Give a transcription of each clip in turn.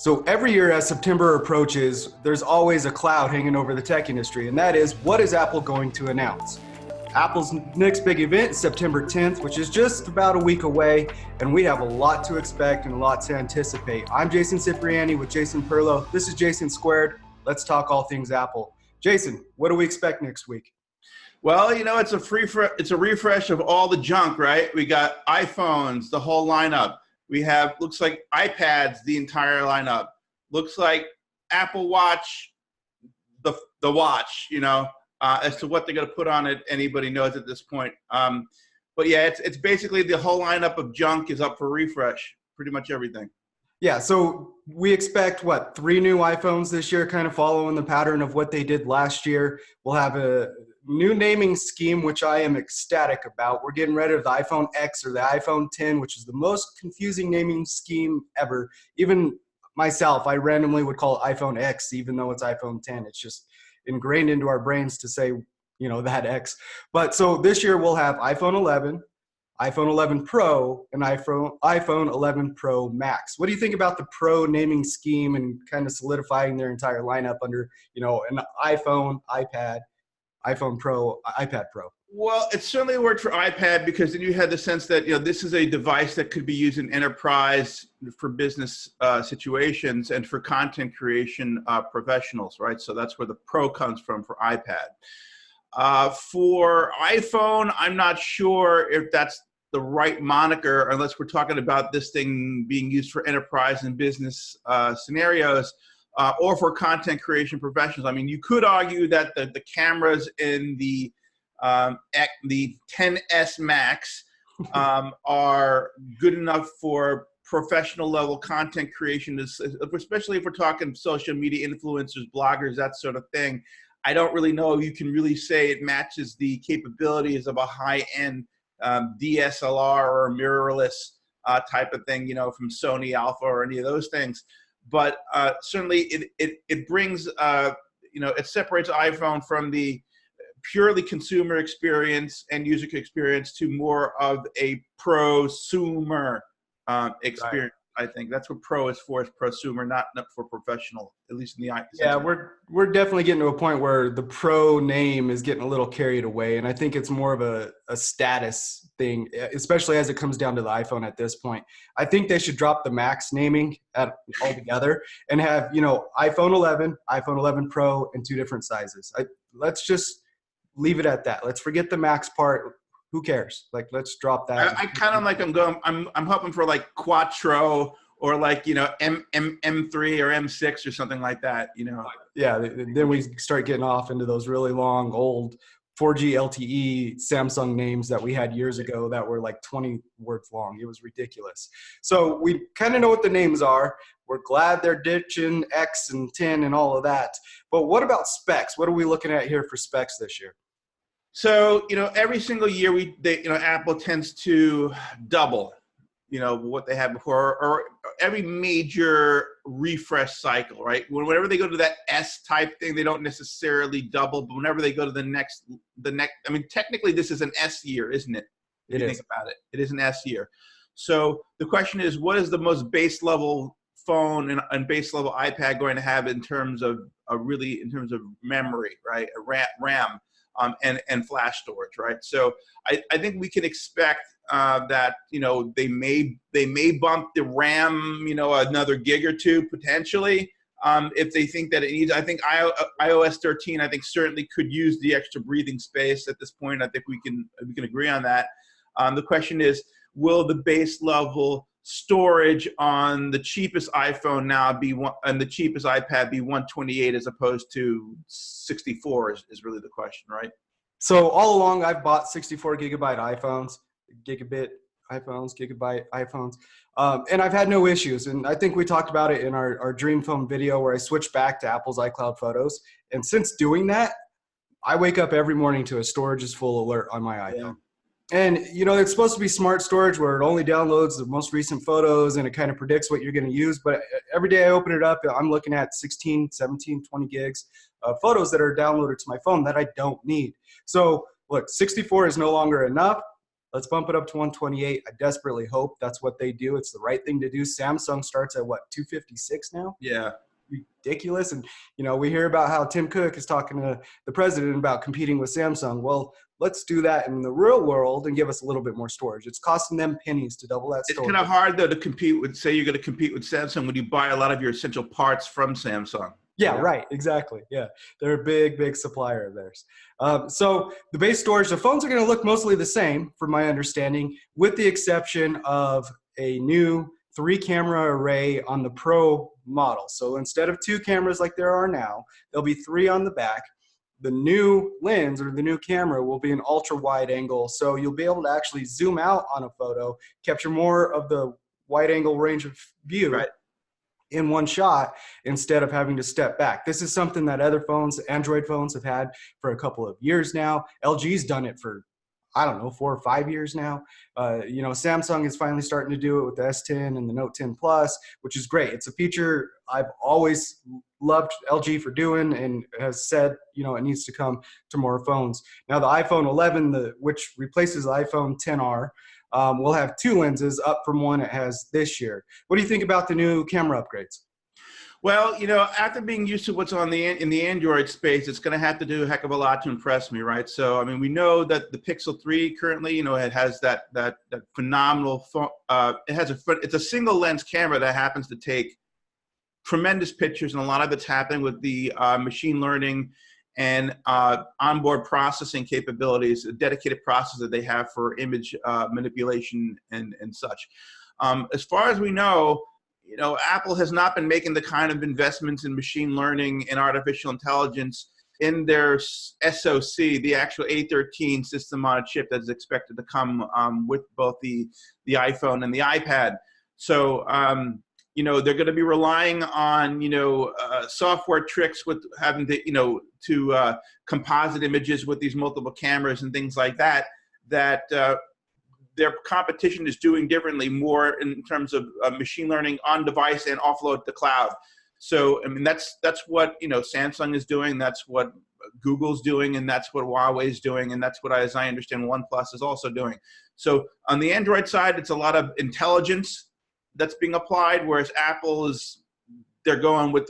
So every year as September approaches, there's always a cloud hanging over the tech industry, and that is, what is Apple going to announce? Apple's next big event is September 10th, which is just about a week away, and we have a lot to expect and a lot to anticipate. I'm Jason Cipriani with Jason Perlow. This is Jason Squared. Let's talk all things Apple. Jason, what do we expect next week? Well, it's a refresh of all the junk, right? We got iPhones, the whole lineup. We have, looks like iPads, the entire lineup. Looks like Apple Watch, the watch, as to what they're going to put on it, anybody knows at this point. But yeah, it's basically the whole lineup of junk is up for refresh, pretty much everything. Yeah, so we expect, 3 new iPhones this year, kind of following the pattern of what they did last year. We'll have a new naming scheme, which I am ecstatic about. We're getting rid of the iPhone X or the iPhone 10, which is the most confusing naming scheme ever. Even myself, I randomly would call it iPhone X, even though it's iPhone 10. It's just ingrained into our brains to say, that X. But so this year we'll have iPhone 11, iPhone 11 Pro, and iPhone 11 Pro Max. What do you think about the Pro naming scheme and kind of solidifying their entire lineup under, an iPhone, iPad, iPhone Pro, iPad Pro? Well, it certainly worked for iPad because then you had the sense that, this is a device that could be used in enterprise for business situations and for content creation professionals, right? So that's where the Pro comes from for iPad. For iPhone, I'm not sure if that's the right moniker unless we're talking about this thing being used for enterprise and business scenarios or for content creation professionals. I mean, you could argue that the cameras in the 10s Max are good enough for professional level content creation, especially if we're talking social media influencers, bloggers, that sort of thing. I don't really know if you can really say it matches the capabilities of a high-end DSLR or mirrorless type of thing, from Sony Alpha or any of those things. But certainly it brings, it separates iPhone from the purely consumer experience and user experience to more of a prosumer experience. Right. I think that's what Pro is for, is prosumer, not for professional, at least in the iPhone. Yeah, we're definitely getting to a point where the Pro name is getting a little carried away, and I think it's more of a status thing, especially as it comes down to the iPhone at this point. I think they should drop the Max naming altogether and have, iPhone 11, iPhone 11 Pro, and 2 different sizes. Let's just leave it at that. Let's forget the Max part. Who cares? Let's drop that. I kind of I'm hoping for like Quattro or M3 or M6 or something like that, Yeah, then we start getting off into those really long old 4G LTE Samsung names that we had years ago that were like 20 words long. It was ridiculous. So we kind of know what the names are. We're glad they're ditching X and 10 and all of that. But what about specs? What are we looking at here for specs this year? So, every single year Apple tends to double, what they had before, or every major refresh cycle, right? Whenever they go to that S type thing, they don't necessarily double, but whenever they go to the next, I mean, technically this is an S year, isn't it? If you think about it, it is an S year. So the question is, what is the most base level phone and base level iPad going to have in terms of memory, right? RAM. And flash storage, right? So I think we can expect that they may bump the RAM another gig or two potentially if they think that it needs. I think iOS 13 I think certainly could use the extra breathing space at this point. I think we can agree on that. The question is, will the base level storage on the cheapest iPhone now and the cheapest iPad be 128 as opposed to 64 is really the question, right? So all along I've bought 64 gigabyte iPhones, gigabyte iPhones, and I've had no issues. And I think we talked about it in our Dream Phone video where I switched back to Apple's iCloud Photos. And since doing that, I wake up every morning to a storage is full alert on my iPhone. Yeah. And, it's supposed to be smart storage where it only downloads the most recent photos and it kind of predicts what you're going to use. But every day I open it up, I'm looking at 16, 17, 20 gigs of photos that are downloaded to my phone that I don't need. So, look, 64 is no longer enough. Let's bump it up to 128. I desperately hope that's what they do. It's the right thing to do. Samsung starts at what, 256 now? Yeah. Ridiculous. And we hear about how Tim Cook is talking to the president about competing with Samsung. Well, let's do that in the real world and give us a little bit more storage. It's costing them pennies to double that It's storage. kind of hard though to compete with, say you're going to compete with Samsung when you buy a lot of your essential parts from Samsung. Yeah, right. Exactly. Yeah. They're a big supplier of theirs. So the base storage, the phones are going to look mostly the same from my understanding, with the exception of a new 3-camera array on the Pro model. So instead of 2 cameras like there are now, there'll be 3 on the back. The new lens or the new camera will be an ultra wide angle. So you'll be able to actually zoom out on a photo, capture more of the wide angle range of view. Right. In one shot instead of having to step back. This is something that other phones, Android phones, have had for a couple of years now. LG's done it for, I don't know, 4 or 5 years now. Samsung is finally starting to do it with the S10 and the Note 10 Plus, which is great. It's a feature I've always loved LG for doing and has said, it needs to come to more phones. Now the iPhone 11, which replaces the iPhone 10R, will have 2 lenses up from 1 it has this year. What do you think about the new camera upgrades? Well, after being used to what's in the Android space, it's going to have to do a heck of a lot to impress me, right? So, I mean, we know that the Pixel 3 currently, it has that phenomenal it's a single lens camera that happens to take tremendous pictures, and a lot of it's happening with the machine learning and onboard processing capabilities, a dedicated processor they have for image manipulation and such. As far as we know, Apple has not been making the kind of investments in machine learning and artificial intelligence in their SoC, the actual A13 system on a chip that is expected to come with both the iPhone and the iPad. So, they're going to be relying on, software tricks with having to composite images with these multiple cameras and things like that, their competition is doing differently, more in terms of machine learning on device and offload to cloud. So, I mean, that's what, Samsung is doing. That's what Google's doing, and that's what Huawei is doing, and that's what, as I understand, OnePlus is also doing. So on the Android side, it's a lot of intelligence that's being applied, whereas Apple they're going with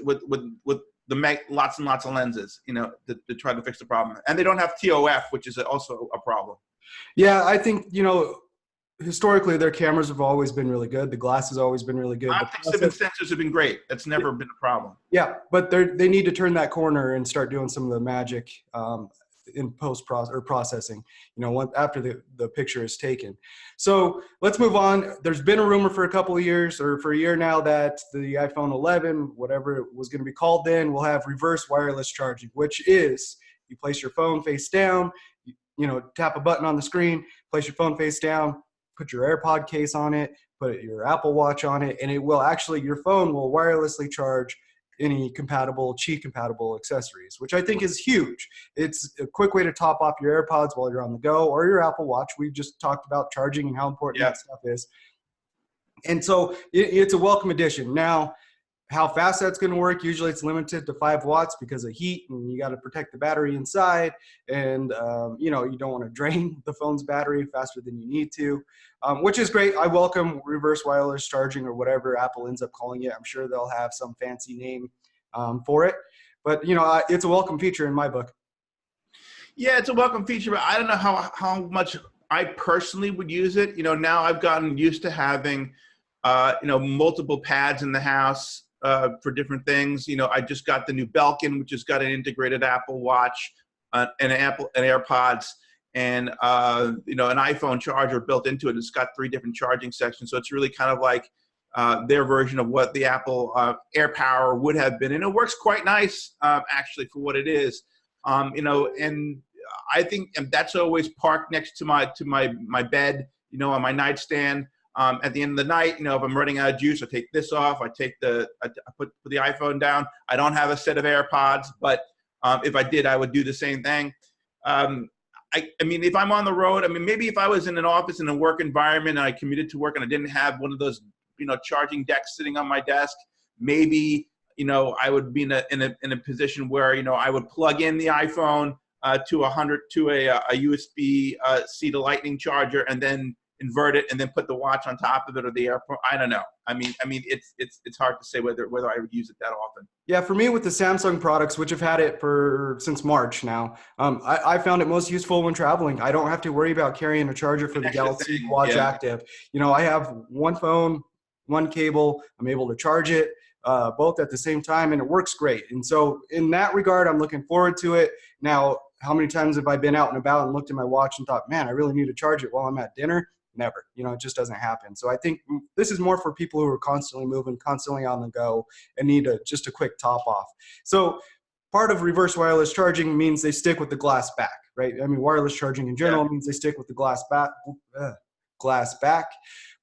lots and lots of lenses, to try to fix the problem. And they don't have TOF, which is also a problem. Yeah, I think, historically their cameras have always been really good. The glass has always been really good. Optics and sensors have been great. That's never been a problem. Yeah, but they need to turn that corner and start doing some of the magic in processing, after the picture is taken. So let's move on. There's been a rumor for a couple of years, or for a year now, that the iPhone 11, whatever it was going to be called then, will have reverse wireless charging, which is you place your phone face down, tap a button on the screen, place your phone face down, put your AirPod case on it, put your Apple Watch on it, and your phone will wirelessly charge any Qi compatible accessories, which I think is huge. It's a quick way to top off your AirPods while you're on the go, or your Apple Watch. We just talked about charging and how important that stuff is. And so it's a welcome addition. Now, how fast that's going to work, usually it's limited to 5 watts because of heat, and you got to protect the battery inside, and you don't want to drain the phone's battery faster than you need to, which is great. I welcome reverse wireless charging, or whatever Apple ends up calling it. I'm sure they'll have some fancy name for it, but it's a welcome feature in my book. Yeah, it's a welcome feature, but I don't know how much I personally would use it. Now I've gotten used to having multiple pads in the house for different things. I just got the new Belkin, which has got an integrated Apple Watch, and AirPods, and an iPhone charger built into it. It's got 3 different charging sections, so it's really kind of like their version of what the Apple AirPower would have been, and it works quite nice actually for what it is. And I think that's always parked next to my bed, on my nightstand. At the end of the night, if I'm running out of juice, I take this off. I put the iPhone down. I don't have a set of AirPods, but if I did, I would do the same thing. I mean, if I'm on the road, maybe if I was in an office in a work environment and I commuted to work and I didn't have one of those, charging decks sitting on my desk, maybe, I would be in a position where, I would plug in the iPhone to 100 to a USB C to Lightning charger, and then invert it, and then put the watch on top of it, or the AirPod. I don't know. I mean, it's hard to say whether I would use it that often. Yeah, for me with the Samsung products, which have had it for since March now, I found it most useful when traveling. I don't have to worry about carrying a charger for An the extra Galaxy thing, Watch yeah. Active. You know, I have one phone, one cable. I'm able to charge it both at the same time, and it works great. And so in that regard, I'm looking forward to it. Now, how many times have I been out and about and looked at my watch and thought, man, I really need to charge it while I'm at dinner? Never. You know, it just doesn't happen. So I think this is more for people who are constantly moving, constantly on the go, and need just a quick top off. So part of reverse wireless charging means they stick with the glass back, right? I mean, wireless charging in general means they stick with the glass back. Glass back.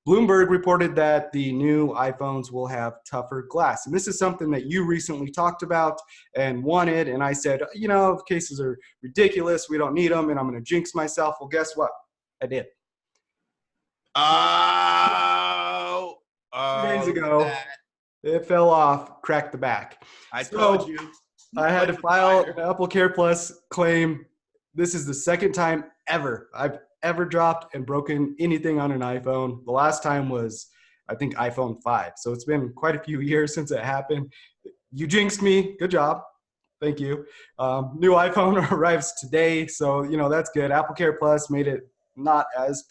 Bloomberg reported that the new iPhones will have tougher glass. And this is something that you recently talked about and wanted. And I said, you know, cases are ridiculous. We don't need them. And I'm going to jinx myself. Well, guess what? I did. Oh, 2 days look at ago, that. it fell off, cracked the back. I So told you. I had to file an Apple Care Plus claim. This is the second time ever I've ever dropped and broken anything on an iPhone. The last time was, I think, iPhone 5. So it's been quite a few years since it happened. You jinxed me. Good job. Thank you. New iPhone arrives today. So, you know, that's good. Apple Care Plus made it not as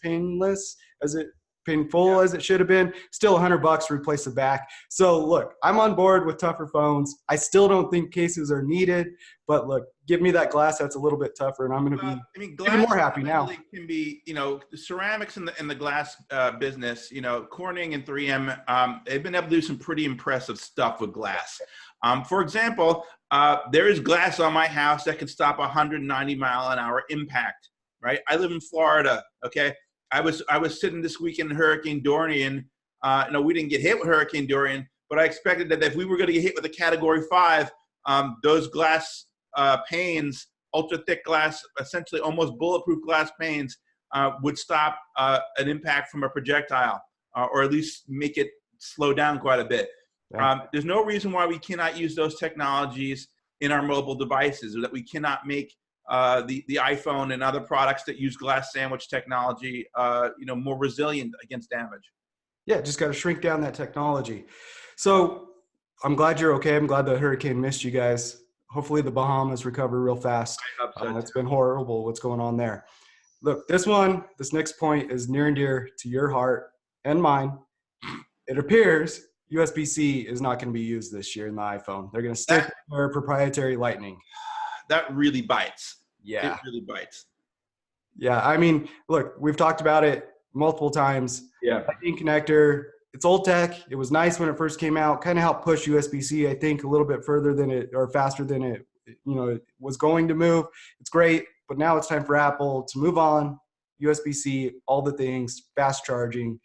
painful as it should have been. Still $100 to replace the back. So look, I'm on board with tougher phones. I still don't think cases are needed, but look, give me that glass that's a little bit tougher, and I'm going to be even more happy now. Can be, you know, the ceramics in the glass business. You know, Corning and 3M, they've been able to do some pretty impressive stuff with glass. For example, there is glass on my house that can stop 190-mile-an-hour impact. Right, I live in Florida. Okay. I was sitting this weekend in Hurricane Dorian. No, we didn't get hit with Hurricane Dorian, but I expected that if we were going to get hit with a Category 5, those glass panes, ultra thick glass, essentially almost bulletproof glass panes, would stop an impact from a projectile, or at least make it slow down quite a bit. There's no reason why we cannot use those technologies in our mobile devices, or that we cannot make the iPhone and other products that use glass sandwich technology, you know, more resilient against damage. Yeah, just got to shrink down that technology. So I'm glad you're okay. I'm glad the hurricane missed you guys. Hopefully the Bahamas recover real fast. I hope so, it's been horrible what's going on there. Look, this next point is near and dear to your heart and mine. It appears USB-C is not going to be used this year in the iPhone. They're going to stick with their proprietary Lightning. That really bites. Yeah. It really bites. Yeah, I mean, look, we've talked about it multiple times. Yeah. Lightning connector, it's old tech. It was nice when it first came out. Kind of helped push USB-C, I think, a little bit further than it, or faster than it, you know, it was going to move. It's great, but now it's time for Apple to move on. USB-C, all the things, fast charging.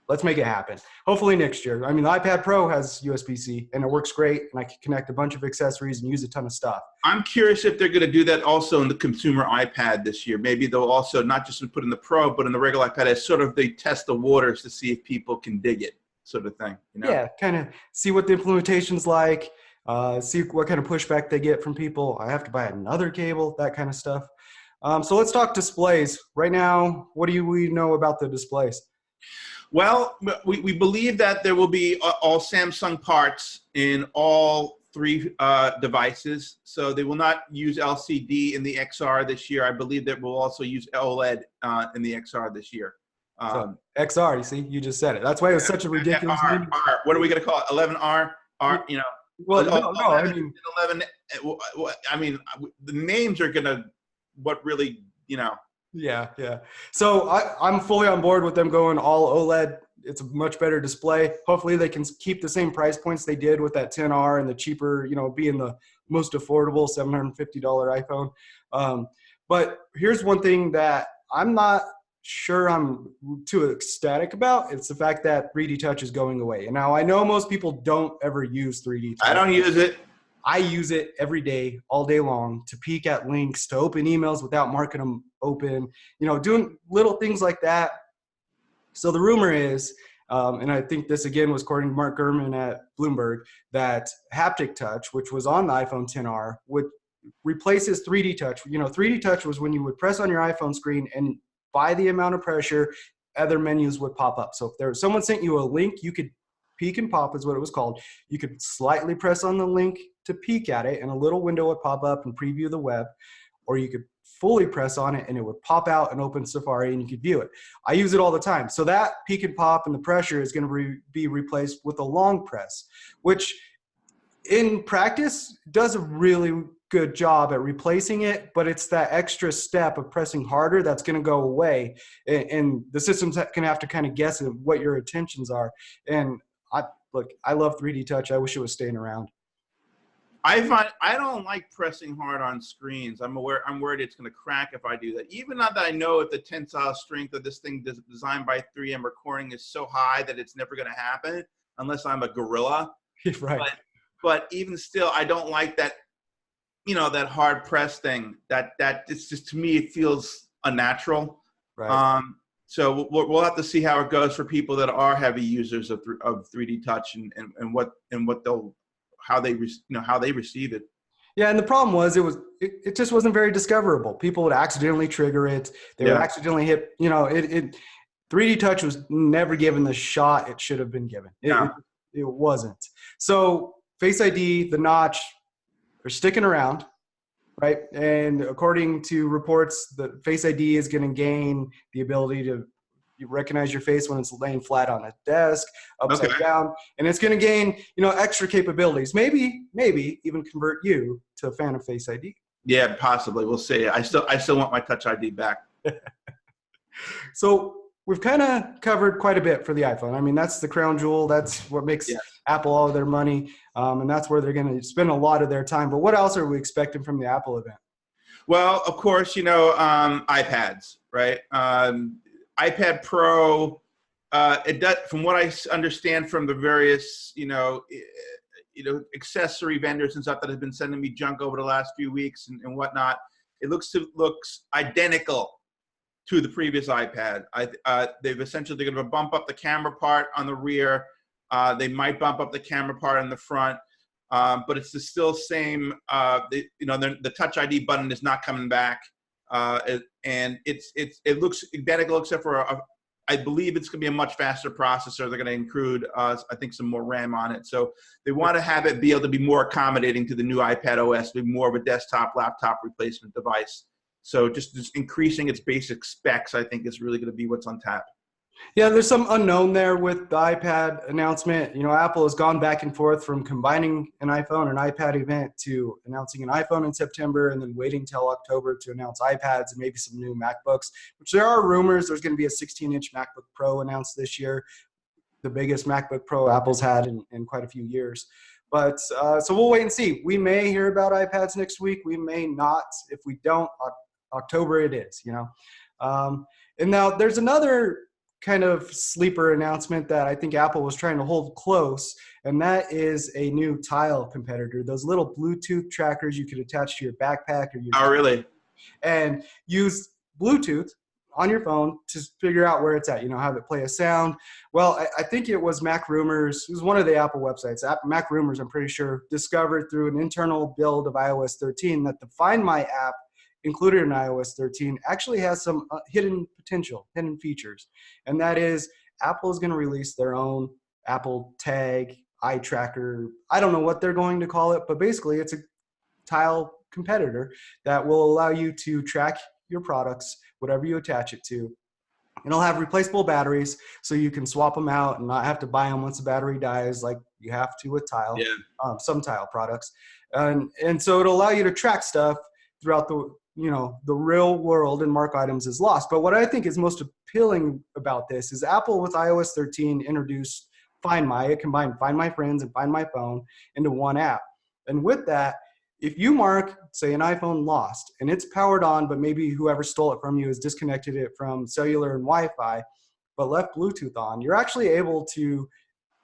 Let's make it happen. Hopefully next year. I mean, the iPad Pro has USB-C, and it works great, and I can connect a bunch of accessories and use a ton of stuff. I'm curious if they're going to do that also in the consumer iPad this year. Maybe they'll also not just put in the Pro, but in the regular iPad as sort of they test the waters to see if people can dig it, sort of thing. You know? Yeah, kind of see what the implementation's like, see what kind of pushback they get from people. I have to buy another cable, that kind of stuff. So let's talk displays. Right now, what do we know about the displays? Well, we believe that there will be all Samsung parts in all three devices. So they will not use LCD in the XR this year. I believe that we'll also use OLED in the XR this year. So XR, you see, you just said it. That's why it was such a ridiculous name. R. What are we going to call it? 11R? R, you know. Well, no, 11, I mean, 11. I mean, the names are going to what really, you know. Yeah. So I'm fully on board with them going all OLED. It's a much better display. Hopefully they can keep the same price points they did with that 10R and the cheaper, you know, being the most affordable $750 iPhone. But here's one thing that I'm not sure I'm too ecstatic about. It's the fact that 3D Touch is going away. And now I know most people don't ever use 3D Touch. I don't use it. I use it every day, all day long, to peek at links, to open emails without marking them open, you know, doing little things like that. So the rumor is, and I think this again was according to Mark Gurman at Bloomberg, that haptic touch, which was on the iPhone XR, would replaces 3D touch. 3D touch was when you would press on your iPhone screen, and by the amount of pressure, other menus would pop up. So if someone sent you a link, you could peek and pop is what it was called. You could slightly press on the link to peek at it, and a little window would pop up and preview the web, or you could fully press on it and it would pop out and open Safari and you could view it. I use it all the time. So that peek and pop and the pressure is going to be replaced with a long press, which in practice does a really good job at replacing it, but it's that extra step of pressing harder that's going to go away, and the system's going to have to kind of guess at what your intentions are. And I love 3D touch. I wish it was staying around. I don't like pressing hard on screens. I'm worried it's going to crack if I do that. Even now that I know if the tensile strength of this thing designed by 3M recording is so high that it's never going to happen unless I'm a gorilla. Right. But even still, I don't like that, that hard press thing. That it's just, to me, it feels unnatural. Right. So we'll have to see how it goes for people that are heavy users of 3D touch and how they receive it. Yeah, and the problem was it just wasn't very discoverable. People would accidentally trigger it. They would accidentally hit. 3D touch was never given the shot it should have been given. It wasn't. So Face ID, the notch, are sticking around, right? And according to reports, the Face ID is going to gain the ability to recognize your face when it's laying flat on a desk, upside down, and it's going to gain, extra capabilities. Maybe even convert you to a fan of Face ID. Yeah, possibly. We'll see. I still want my Touch ID back. So we've kind of covered quite a bit for the iPhone. I mean, that's the crown jewel. That's what makes Apple all of their money, and that's where they're going to spend a lot of their time. But what else are we expecting from the Apple event? Well, of course, iPads, right? iPad Pro, it does, from what I understand from the various, accessory vendors and stuff that have been sending me junk over the last few weeks and whatnot, it looks identical to the previous iPad. They're going to bump up the camera part on the rear. They might bump up the camera part on the front, but it's the still same. The Touch ID button is not coming back. And it looks identical except for I believe it's going to be a much faster processor. They're going to include, I think, some more RAM on it. So they want to have it be able to be more accommodating to the new iPad OS, be more of a desktop, laptop replacement device. So just increasing its basic specs, I think, is really going to be what's on tap. Yeah, there's some unknown there with the iPad announcement. Apple has gone back and forth from combining an iPhone and iPad event to announcing an iPhone in September and then waiting till October to announce iPads and maybe some new MacBooks, which there are rumors there's going to be a 16-inch MacBook Pro announced this year, the biggest MacBook Pro Apple's had in quite a few years. But so we'll wait and see. We may hear about iPads next week. We may not. If we don't, October it is, And now there's another kind of sleeper announcement that I think Apple was trying to hold close, and that is a new Tile competitor. Those little Bluetooth trackers you could attach to your backpack or your really? And use Bluetooth on your phone to figure out where it's at, have it play a sound. Well, I think it was Mac Rumors. It was one of the Apple websites. Mac Rumors, I'm pretty sure, discovered through an internal build of iOS 13 that the Find My app included in iOS 13 actually has some hidden potential, hidden features. And that is Apple is going to release their own Apple Tag, eye tracker. I don't know what they're going to call it, but basically it's a Tile competitor that will allow you to track your products, whatever you attach it to. It'll have replaceable batteries, so you can swap them out and not have to buy them once the battery dies like you have to with Tile, some Tile products. And so it'll allow you to track stuff throughout the real world and mark items as lost. But what I think is most appealing about this is Apple with iOS 13 introduced Find My. It combined Find My Friends and Find My Phone into one app. And with that, if you mark, say, an iPhone lost and it's powered on, but maybe whoever stole it from you has disconnected it from cellular and Wi-Fi, but left Bluetooth on, you're actually able to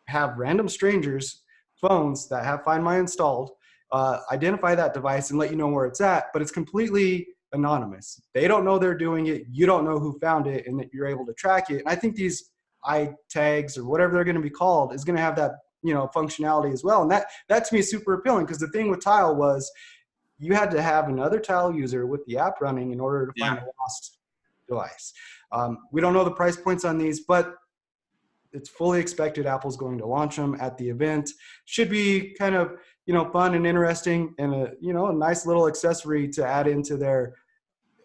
have random strangers' phones that have Find My installed identify that device and let you know where it's at, but it's completely anonymous. They don't know they're doing it. You don't know who found it, and that you're able to track it. And I think these iTags or whatever they're going to be called is going to have that functionality as well. And that to me is super appealing, because the thing with Tile was you had to have another tile user with the app running in order to find Yeah. the lost device. We don't know the price points on these, but it's fully expected Apple's going to launch them at the event. Should be kind of, fun and interesting, and a nice little accessory to add into their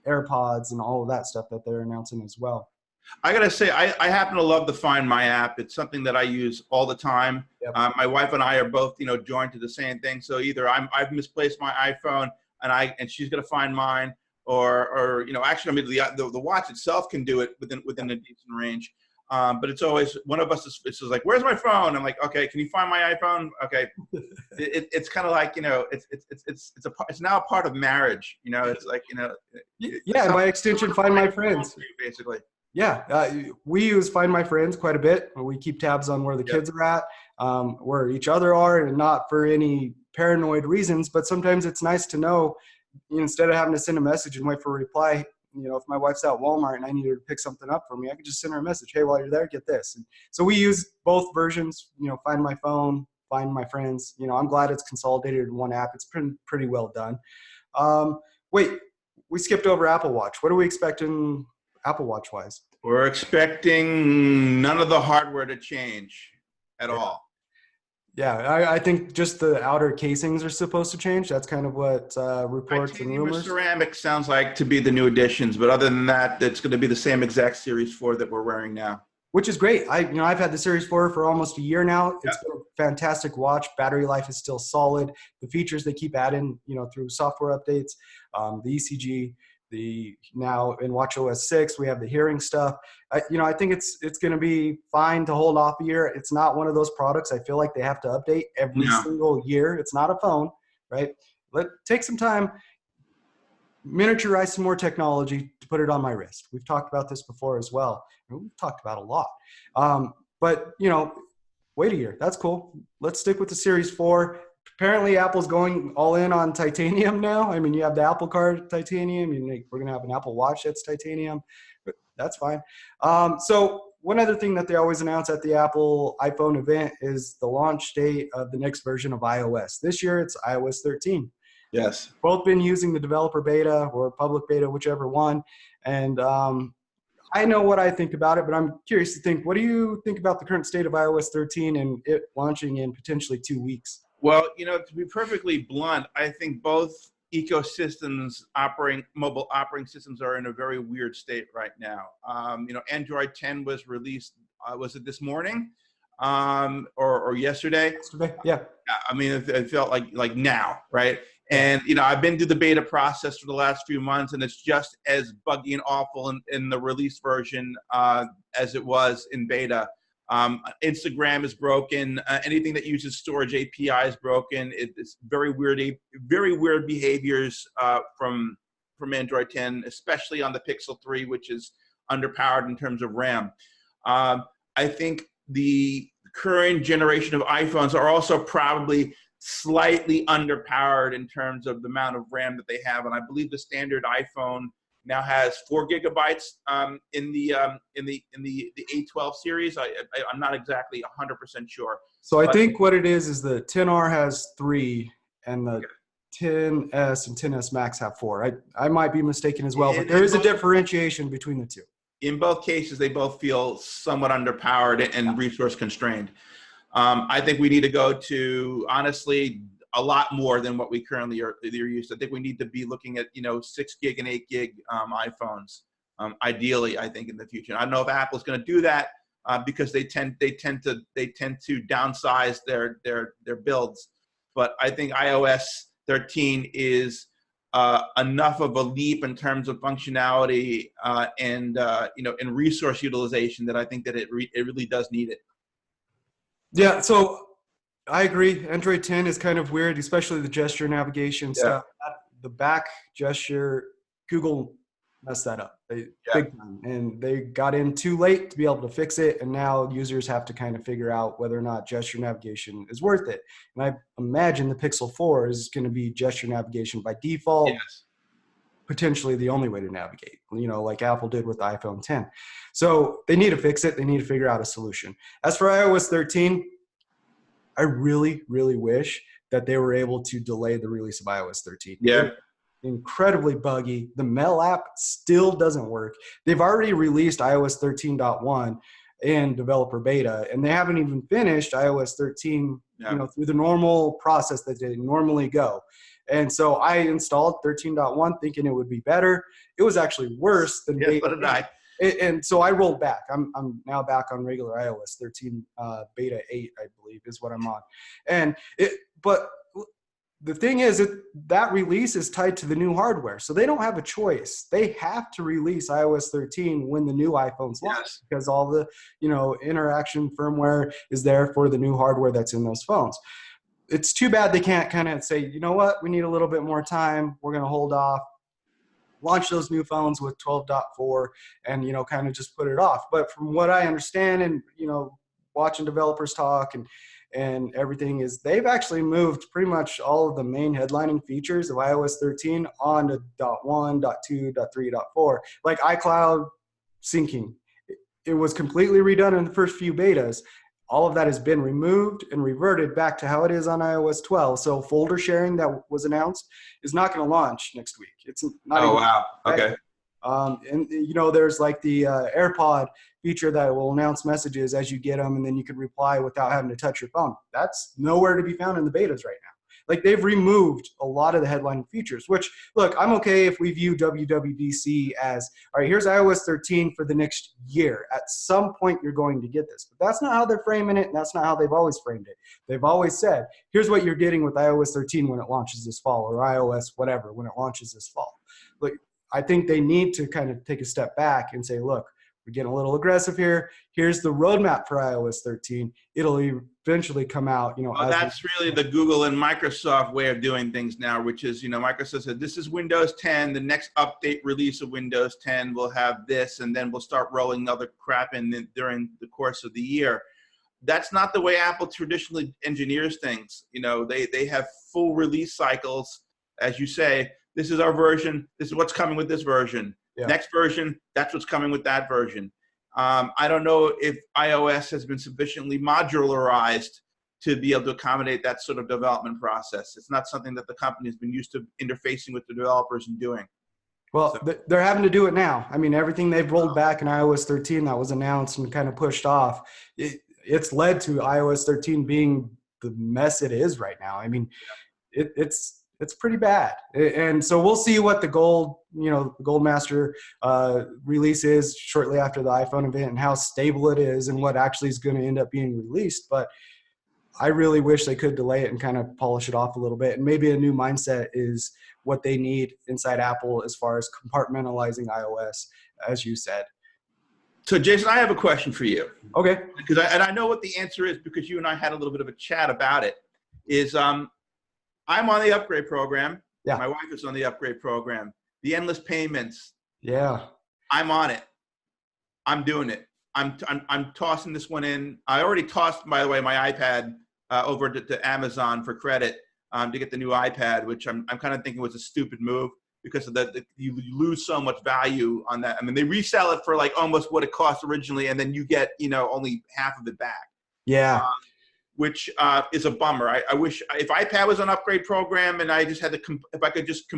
AirPods and all of that stuff that they're announcing as well. I gotta say, I happen to love the Find My app. It's something that I use all the time. Yep. My wife and I are both, joined to the same thing. So either I've misplaced my iPhone and she's gonna find mine, or actually, I mean, the watch itself can do it within a decent range. But it's always one of us is like, "Where's my phone?" I'm like, "Okay, can you find my iPhone?" Okay, it's kind of like it's now a part of marriage. It's like yeah. By extension, Find My Friends. Basically. Yeah, we use Find My Friends quite a bit. We keep tabs on where the kids are at, where each other are, and not for any paranoid reasons. But sometimes it's nice to know, instead of having to send a message and wait for a reply. If my wife's at Walmart and I need her to pick something up for me, I could just send her a message. Hey, while you're there, get this. And so we use both versions. Find My Phone, Find My Friends. I'm glad it's consolidated in one app. It's pretty well done. Wait, we skipped over Apple Watch. What are we expecting Apple Watch wise? We're expecting none of the hardware to change at all. Yeah, I think just the outer casings are supposed to change. That's kind of what reports Titanium and or rumors. ceramic sounds like to be the new additions, but other than that, it's going to be the same exact Series 4 that we're wearing now. Which is great. I've had the Series 4 for almost a year now. It's been a fantastic watch. Battery life is still solid. The features they keep adding, through software updates, the ECG, now in watchOS 6, we have the hearing stuff. I think it's going to be fine to hold off a year. It's not one of those products I feel like they have to update every single year. It's not a phone, right? Take some time, miniaturize some more technology to put it on my wrist. We've talked about this before as well. We've talked about a lot. But wait a year. That's cool. Let's stick with the Series 4. Apparently, Apple's going all in on titanium now. I mean, you have the Apple Card titanium. We're going to have an Apple Watch that's titanium. But that's fine. So one other thing that they always announce at the Apple iPhone event is the launch date of the next version of iOS. This year, it's iOS 13. Yes. Both been using the developer beta or public beta, whichever one. And I know what I think about it, but I'm curious to think, what do you think about the current state of iOS 13 and it launching in potentially 2 weeks? Well, to be perfectly blunt, I think both ecosystems, mobile operating systems, are in a very weird state right now. Android 10 was released, was it this morning or yesterday? Yesterday, yeah. I mean, it felt like now, right? And, I've been through the beta process for the last few months, and it's just as buggy and awful in the release version as it was in beta. Instagram is broken. Anything that uses storage API is broken. It's very weird behaviors from Android 10, especially on the Pixel 3, which is underpowered in terms of RAM. I think the current generation of iPhones are also probably slightly underpowered in terms of the amount of RAM that they have, and I believe the standard iPhone now has 4 gigabytes in the A12 series. I'm not exactly 100% sure. So I think what it is the 10R has 3 and the 10S and 10S Max have 4. I might be mistaken as well, but there is a differentiation between the two. In both cases, they both feel somewhat underpowered and resource constrained. I think we need to go to, honestly, a lot more than what we currently are used to. I think we need to be looking at 6 gig and 8 gig iPhones, ideally. I think in the future. I don't know if Apple's going to do that because they tend to downsize their builds. But I think iOS 13 is enough of a leap in terms of functionality and resource utilization that I think that it really does need it. Yeah, so I agree. Android 10 is kind of weird, especially the gesture navigation stuff. The back gesture, Google messed that up big time. And they got in too late to be able to fix it. And now users have to kind of figure out whether or not gesture navigation is worth it. And I imagine the Pixel 4 is going to be gesture navigation by default. Yes. Potentially the only way to navigate, like Apple did with the iPhone 10. So they need to fix it. They need to figure out a solution. As for iOS 13, I really, really wish that they were able to delay the release of iOS 13. Yeah. Incredibly buggy. The Mail app still doesn't work. They've already released iOS 13.1 in developer beta, and they haven't even finished iOS 13, through the normal process that they normally go. And so I installed 13.1 thinking it would be better. It was actually worse than Yes, so did I. And so I rolled back. I'm now back on regular iOS 13 beta 8, I believe, is what I'm on. But the thing is that release is tied to the new hardware, so they don't have a choice. They have to release iOS 13 when the new iPhones launch, because all the interaction firmware is there for the new hardware that's in those phones. It's too bad they can't kind of say, you know what, we need a little bit more time. We're going to hold off, launch those new phones with 12.4 and, kind of just put it off. But from what I understand and, watching developers talk and everything is they've actually moved pretty much all of the main headlining features of iOS 13 on to .1, .2, .3, .4, like iCloud syncing. It was completely redone in the first few betas. All of that has been removed and reverted back to how it is on iOS 12. So folder sharing that was announced is not going to launch next week. It's not. Oh, wow. Okay. There's like the AirPod feature that will announce messages as you get them, and then you can reply without having to touch your phone. That's nowhere to be found in the betas right now. Like, they've removed a lot of the headline features, which, look, I'm okay if we view WWDC as, all right, here's iOS 13 for the next year. At some point, you're going to get this. But that's not how they're framing it, and that's not how they've always framed it. They've always said, here's what you're getting with iOS 13 when it launches this fall, or iOS whatever when it launches this fall. Look, I think they need to kind of take a step back and say, look, we're getting a little aggressive here. Here's the roadmap for iOS 13. It'll eventually come out, Well, that's really the Google and Microsoft way of doing things now, which is, Microsoft said, this is Windows 10. The next update release of Windows 10 will have this, and then we'll start rolling other crap in during the course of the year. That's not the way Apple traditionally engineers things. They have full release cycles, as you say. This is our version. This is what's coming with this version. Yeah. Next version, that's what's coming with that version. I don't know if iOS has been sufficiently modularized to be able to accommodate that sort of development process. It's not something that the company has been used to interfacing with the developers and doing. Well, they're having to do it now. I mean, everything they've rolled back in iOS 13 that was announced and kind of pushed off, it's led to iOS 13 being the mess it is right now. I mean, it's pretty bad. And so we'll see what the Goldmaster release is shortly after the iPhone event and how stable it is and what actually is going to end up being released. But I really wish they could delay it and kind of polish it off a little bit. And maybe a new mindset is what they need inside Apple as far as compartmentalizing iOS, as you said. So, Jason, I have a question for you. Okay. And I know what the answer is because you and I had a little bit of a chat about it. I'm on the upgrade program. Yeah. My wife is on the upgrade program. The endless payments. Yeah. I'm on it. I'm doing it. I'm tossing this one in. I already tossed, by the way, my iPad over to Amazon for credit to get the new iPad, which I'm kind of thinking was a stupid move because of you lose so much value on that. I mean, they resell it for like almost what it cost originally, and then you get only half of it back. Yeah. Which is a bummer. I wish if iPad was an upgrade program and I just had to, if I could just,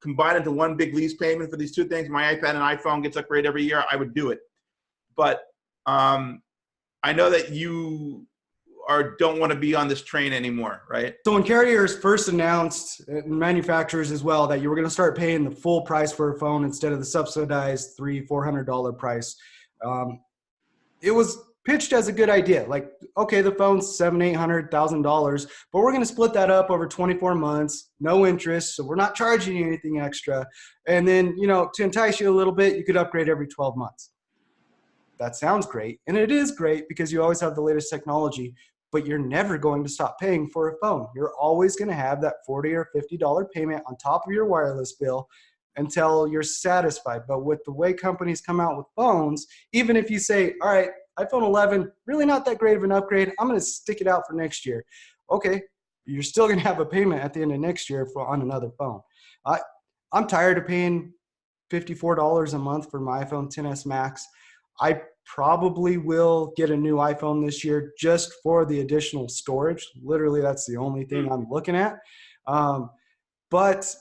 combine into one big lease payment for these two things, my iPad and iPhone gets upgraded every year, I would do it. But I know that you don't want to be on this train anymore, right? So when carriers first announced, and manufacturers as well, that you were going to start paying the full price for a phone instead of the subsidized $300-$400 price, it was pitched as a good idea. Like, okay, the phone's $700,000-$800,000, but we're going to split that up over 24 months, no interest, so we're not charging you anything extra. And then, to entice you a little bit, you could upgrade every 12 months. That sounds great, and it is great because you always have the latest technology, but you're never going to stop paying for a phone. You're always going to have that $40 or $50 payment on top of your wireless bill until you're satisfied. But with the way companies come out with phones, even if you say, all right, iPhone 11, really not that great of an upgrade, I'm going to stick it out for next year. Okay, you're still going to have a payment at the end of next year on another phone. I'm tired of paying $54 a month for my iPhone XS Max. I probably will get a new iPhone this year just for the additional storage. Literally, that's the only thing I'm looking at. But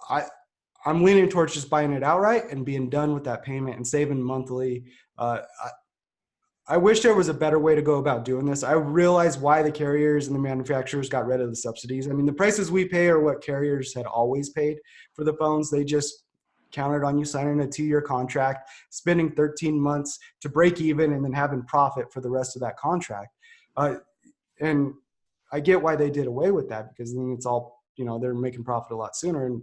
I'm leaning towards just buying it outright and being done with that payment and saving monthly. I wish there was a better way to go about doing this. I realize why the carriers and the manufacturers got rid of the subsidies. I mean, the prices we pay are what carriers had always paid for the phones. They just counted on you signing a 2-year contract, spending 13 months to break even, and then having profit for the rest of that contract. And I get why they did away with that, because then it's all, they're making profit a lot sooner and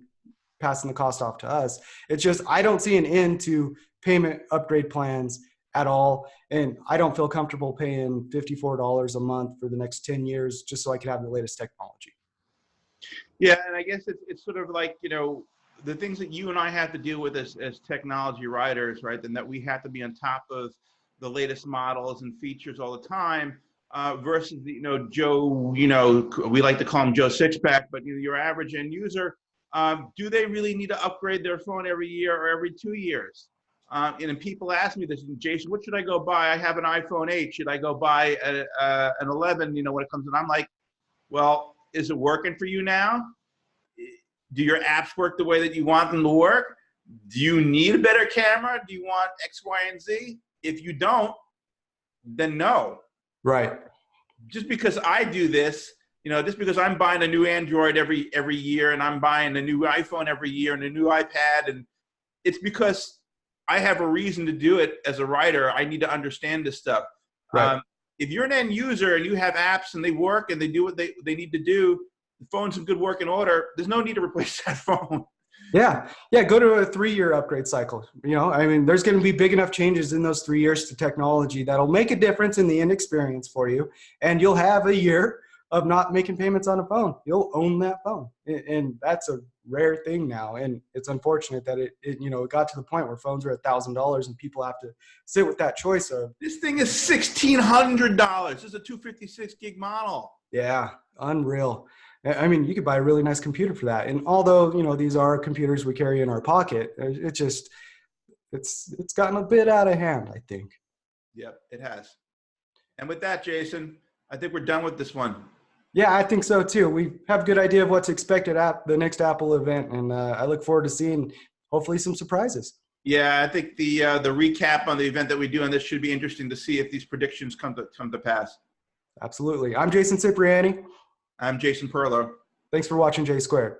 passing the cost off to us. It's just, I don't see an end to payment upgrade plans at all. And I don't feel comfortable paying $54 a month for the next 10 years just so I can have the latest technology. Yeah, and I guess it's sort of like, the things that you and I have to deal with as technology writers, right? And that we have to be on top of the latest models and features all the time, versus Joe, we like to call him Joe Sixpack, but your average end user, do they really need to upgrade their phone every year or every 2 years? And people ask me this, Jason, what should I go buy? I have an iPhone 8. Should I go buy an 11, when it comes in? I'm like, well, is it working for you now? Do your apps work the way that you want them to work? Do you need a better camera? Do you want X, Y, and Z? If you don't, then no. Right. Just because I do this, just because I'm buying a new Android every year, and I'm buying a new iPhone every year and a new iPad, and it's because I have a reason to do it as a writer. I need to understand this stuff. Right. If you're an end user and you have apps and they work and they do what they need to do, the phone's in good working order, there's no need to replace that phone. Yeah. Go to a 3-year upgrade cycle. There's going to be big enough changes in those 3 years to technology that'll make a difference in the end experience for you. And you'll have a year of not making payments on a phone. You'll own that phone. And that's a rare thing now. And it's unfortunate that it got to the point where phones are $1,000 and people have to sit with that choice of. This thing is $1,600. This is a 256 gig model. Yeah. Unreal. You could buy a really nice computer for that. And although, these are computers we carry in our pocket, it's gotten a bit out of hand, I think. Yep, it has. And with that, Jason, I think we're done with this one. Yeah, I think so too. We have a good idea of what's expected at the next Apple event, and I look forward to seeing hopefully some surprises. Yeah, I think the recap on the event that we do on this should be interesting to see if these predictions come to pass. Absolutely. I'm Jason Cipriani. I'm Jason Perlo. Thanks for watching J Squared.